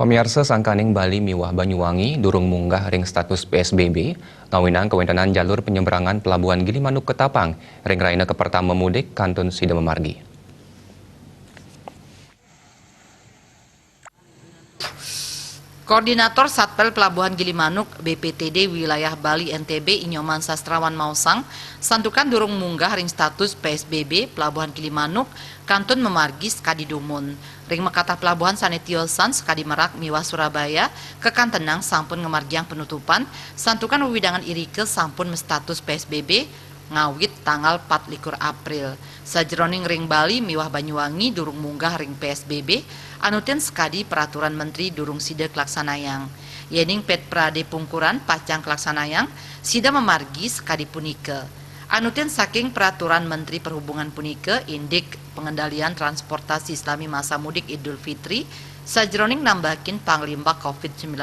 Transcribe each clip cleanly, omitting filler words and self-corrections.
Pemirsa Sangkaning Bali Miwah Banyuwangi durung munggah ring status PSBB, ngawinang kewentenan jalur penyeberangan Pelabuhan Gilimanuk Ketapang, ring raina ke pertama mudik Kantun Sida Memargi. Koordinator Satpel Pelabuhan Gilimanuk BPTD Wilayah Bali NTB Inyoman Sastrawan Mausang santukan durung munggah ring status PSBB Pelabuhan Gilimanuk Kantun Memargi Skadi Dumun. Ring Mekatah Pelabuhan Sanetiosan Skadi Merak Miwah Surabaya kekantenang sampun ngemargiang penutupan santukan wewidangan irike sampun status PSBB ngawit tanggal 24 April. Sajroning ring Bali Miwah Banyuwangi durung munggah ring PSBB anutin skadi peraturan menteri durung sida kelaksanayang. Yening pet prade pungkuran pacang kelaksanayang sida memargi skadi punike. Anutin saking peraturan menteri perhubungan punike indik pengendalian transportasi Islami masa mudik Idul Fitri sajroning nambahin panglimba COVID-19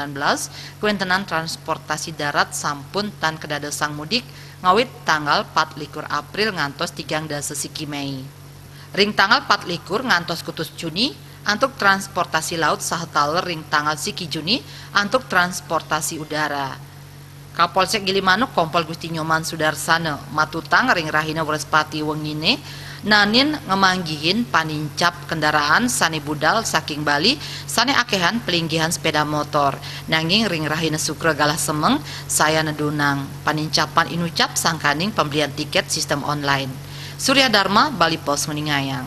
kuentenan transportasi darat sampun tan kedada sang mudik ngawit tanggal 24 April ngantos 3 sesiki Mei. Ring tanggal 24 ngantos kutus Juni untuk transportasi laut sahataler ring tanggal siki Juni untuk transportasi udara. Kapolsek Gilimanuk Kompol Gusti Nyoman Sudarsana matutang ring rahina Wrespati wengine nanin ngemanggihin panincap kendaraan sane budal saking Bali sane akehan pelinggihan sepeda motor nanging ring rahina Sukra galah semeng saya nedunang panincapan inucap sangkaning pembelian tiket sistem online. Surya Dharma Bali Pos Meningayang.